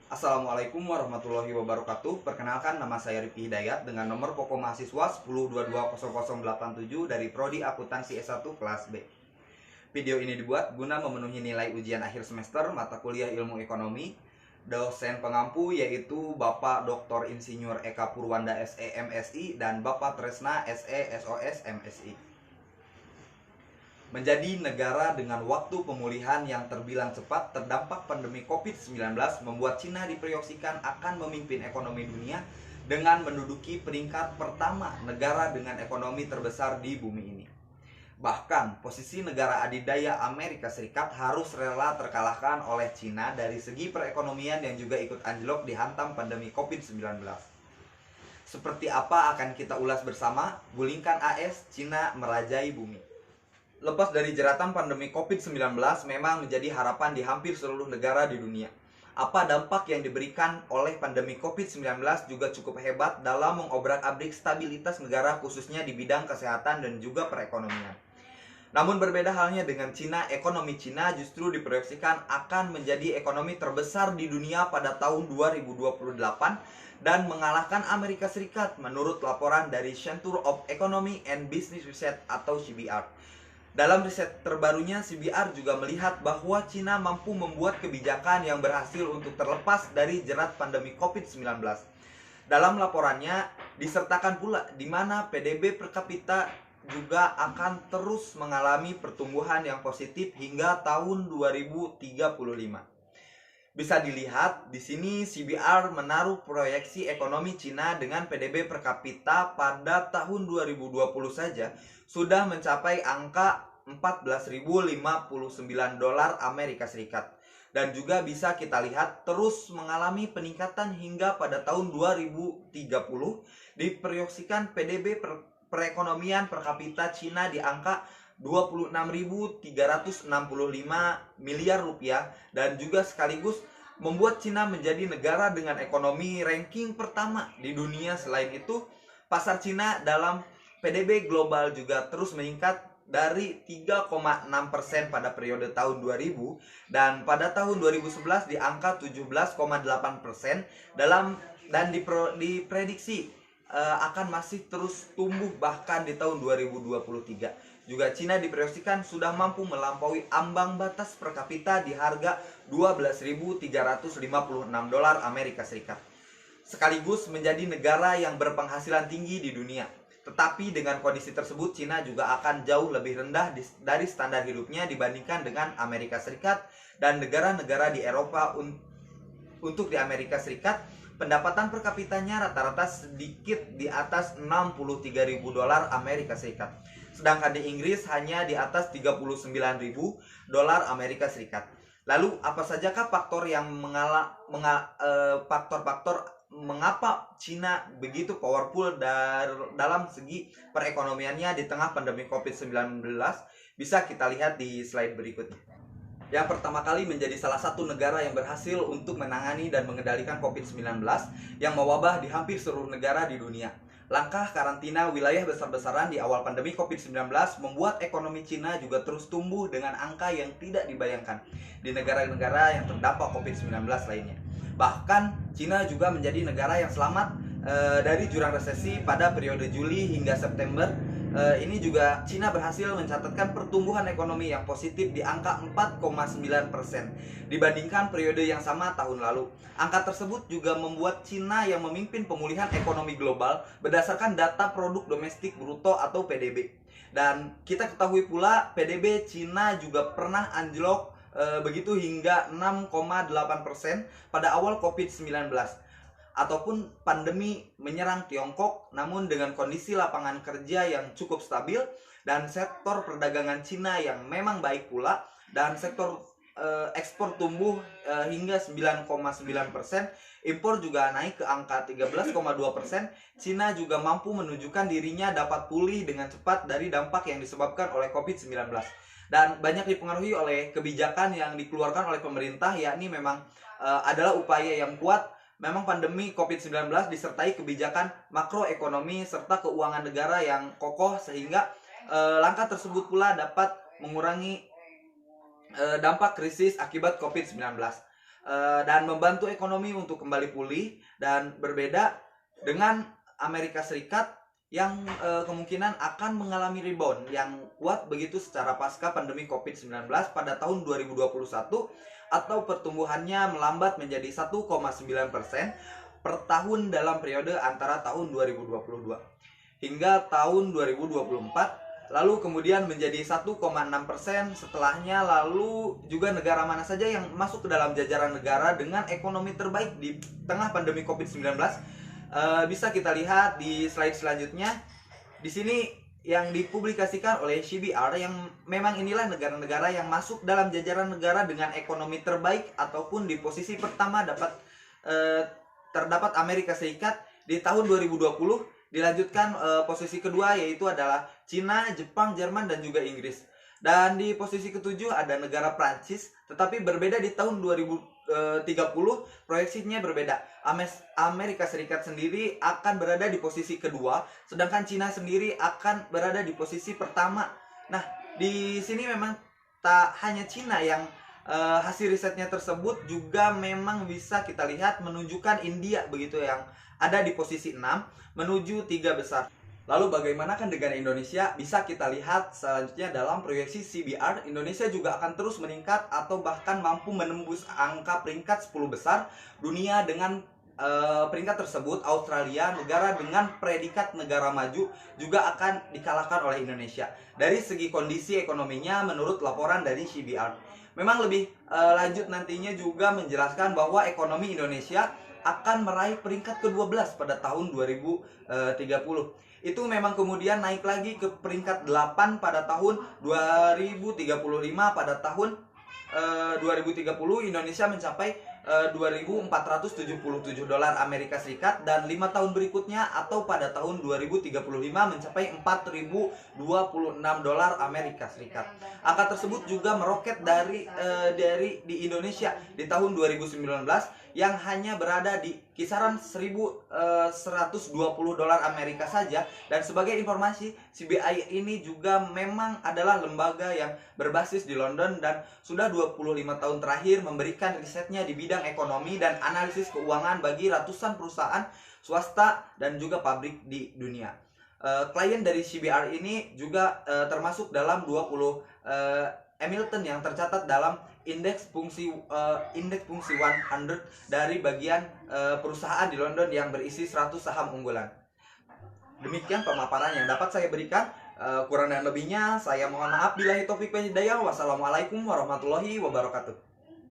Assalamualaikum warahmatullahi wabarakatuh. Perkenalkan, nama saya Rifki Hidayat dengan nomor pokok mahasiswa 10220087 dari Prodi Akuntansi S1 kelas B. Video ini dibuat guna memenuhi nilai ujian akhir semester mata kuliah Ilmu Ekonomi. Dosen pengampu yaitu Bapak Dr. Insinyur Eka Purwanda SE MSI dan Bapak Tresna SE SOS MSI. Menjadi negara dengan waktu pemulihan yang terbilang cepat terdampak pandemi COVID-19 membuat Cina diproyeksikan akan memimpin ekonomi dunia dengan menduduki peringkat pertama negara dengan ekonomi terbesar di bumi ini. Bahkan, posisi negara adidaya Amerika Serikat harus rela terkalahkan oleh Cina dari segi perekonomian yang juga ikut anjlok dihantam pandemi COVID-19. Seperti apa akan kita ulas bersama, gulingkan AS, Cina merajai bumi. Lepas dari jeratan pandemi COVID-19 memang menjadi harapan di hampir seluruh negara di dunia. Apa dampak yang diberikan oleh pandemi COVID-19 juga cukup hebat dalam mengobrak-abrik stabilitas negara khususnya di bidang kesehatan dan juga perekonomian. Namun berbeda halnya dengan Cina, ekonomi Cina justru diproyeksikan akan menjadi ekonomi terbesar di dunia pada tahun 2028 dan mengalahkan Amerika Serikat menurut laporan dari Center of Economy and Business Research atau CBR. Dalam riset terbarunya, CBR juga melihat bahwa Cina mampu membuat kebijakan yang berhasil untuk terlepas dari jerat pandemi COVID-19. Dalam laporannya, disertakan pula di mana PDB per kapita juga akan terus mengalami pertumbuhan yang positif hingga tahun 2035. Bisa dilihat di sini CBR menaruh proyeksi ekonomi Cina dengan PDB per kapita pada tahun 2020 saja sudah mencapai angka 14.059 dolar Amerika Serikat. Dan juga bisa kita lihat terus mengalami peningkatan hingga pada tahun 2030 diproyeksikan PDB perekonomian per kapita Cina di angka 26.365 miliar rupiah dan juga sekaligus membuat Cina menjadi negara dengan ekonomi ranking pertama di dunia. Selain itu, pasar Cina dalam PDB global juga terus meningkat dari 3,6% pada periode tahun 2000 dan pada tahun 2011 di angka 17,8% dan diprediksi akan masih terus tumbuh bahkan di tahun 2023. Juga Cina diproyeksikan sudah mampu melampaui ambang batas per kapita di harga 12.356 dolar Amerika Serikat. Sekaligus menjadi negara yang berpenghasilan tinggi di dunia. Tetapi dengan kondisi tersebut, Cina juga akan jauh lebih rendah dari standar hidupnya dibandingkan dengan Amerika Serikat dan negara-negara di Eropa. Untuk di Amerika Serikat, pendapatan per kapitanya rata-rata sedikit di atas 63.000 dolar Amerika Serikat. Sedangkan di Inggris hanya di atas 39.000 dolar Amerika Serikat. Lalu apa sajakah faktor yang faktor-faktor mengapa Cina begitu powerful dalam segi perekonomiannya di tengah pandemi COVID-19? Bisa kita lihat di slide berikutnya. Yang pertama kali menjadi salah satu negara yang berhasil untuk menangani dan mengendalikan COVID-19 yang mewabah di hampir seluruh negara di dunia. Langkah karantina wilayah besar-besaran di awal pandemi COVID-19 membuat ekonomi Cina juga terus tumbuh dengan angka yang tidak dibayangkan di negara-negara yang terdampak COVID-19 lainnya. Bahkan Cina juga menjadi negara yang selamat dari jurang resesi pada periode Juli hingga September. Ini juga Cina berhasil mencatatkan pertumbuhan ekonomi yang positif di angka 4,9% dibandingkan periode yang sama tahun lalu. Angka tersebut juga membuat Cina yang memimpin pemulihan ekonomi global berdasarkan data produk domestik bruto atau PDB. Dan kita ketahui pula PDB Cina juga pernah anjlok begitu hingga 6,8% pada awal COVID-19 ataupun pandemi menyerang Tiongkok. Namun dengan kondisi lapangan kerja yang cukup stabil dan sektor perdagangan Cina yang memang baik pula dan sektor ekspor tumbuh hingga 9,9%, impor juga naik ke angka 13,2%, Cina juga mampu menunjukkan dirinya dapat pulih dengan cepat dari dampak yang disebabkan oleh COVID-19 dan banyak dipengaruhi oleh kebijakan yang dikeluarkan oleh pemerintah, yakni memang adalah upaya yang kuat. Memang pandemi COVID-19 disertai kebijakan makroekonomi serta keuangan negara yang kokoh sehingga langkah tersebut pula dapat mengurangi dampak krisis akibat COVID-19. dan membantu ekonomi untuk kembali pulih, dan berbeda dengan Amerika Serikat yang kemungkinan akan mengalami rebound yang kuat begitu secara pasca pandemi COVID-19 pada tahun 2021, atau pertumbuhannya melambat menjadi 1,9% per tahun dalam periode antara tahun 2022 hingga tahun 2024, lalu kemudian menjadi 1,6% setelahnya. Lalu juga negara mana saja yang masuk ke dalam jajaran negara dengan ekonomi terbaik di tengah pandemi COVID-19, bisa kita lihat di slide selanjutnya. Di sini yang dipublikasikan oleh CBR, yang memang inilah negara-negara yang masuk dalam jajaran negara dengan ekonomi terbaik ataupun di posisi pertama terdapat Amerika Serikat di tahun 2020. Dilanjutkan posisi kedua yaitu adalah Cina, Jepang, Jerman, dan juga Inggris. Dan di posisi ketujuh ada negara Prancis, tetapi berbeda di tahun 2030 proyeksinya berbeda. Amerika Serikat sendiri akan berada di posisi kedua, sedangkan Cina sendiri akan berada di posisi pertama. Nah, di sini memang tak hanya Cina yang hasil risetnya tersebut juga memang bisa kita lihat menunjukkan India begitu, yang ada di posisi 6 menuju 3 besar. Lalu bagaimanakah dengan Indonesia? Bisa kita lihat selanjutnya dalam proyeksi CBR. Indonesia juga akan terus meningkat atau bahkan mampu menembus angka peringkat 10 besar dunia. Dengan peringkat tersebut, Australia, negara dengan predikat negara maju, juga akan dikalahkan oleh Indonesia dari segi kondisi ekonominya menurut laporan dari CBR. Memang lebih lanjut nantinya juga menjelaskan bahwa ekonomi Indonesia akan meraih peringkat ke-12 pada tahun 2030. Itu memang kemudian naik lagi ke peringkat 8 pada tahun 2035. Pada tahun 2030 Indonesia mencapai 2.477 dolar Amerika Serikat, dan 5 tahun berikutnya atau pada tahun 2035 mencapai 4.026 dolar Amerika Serikat. Angka tersebut juga meroket dari di Indonesia di tahun 2019 yang hanya berada di kisaran 1.120 dolar Amerika saja. Dan sebagai informasi, CBI ini juga memang adalah lembaga yang berbasis di London dan sudah 25 tahun terakhir memberikan risetnya di bidang ekonomi dan analisis keuangan bagi ratusan perusahaan swasta dan juga pabrik di dunia. Klien dari CBR ini juga termasuk dalam 20 Hamilton yang tercatat dalam indeks fungsi 100 dari bagian perusahaan di London yang berisi 100 saham unggulan. Demikian pemaparan yang dapat saya berikan. Kurang dan lebihnya saya mohon maaf. Billahi taufik wal hidayah. Wassalamualaikum warahmatullahi wabarakatuh.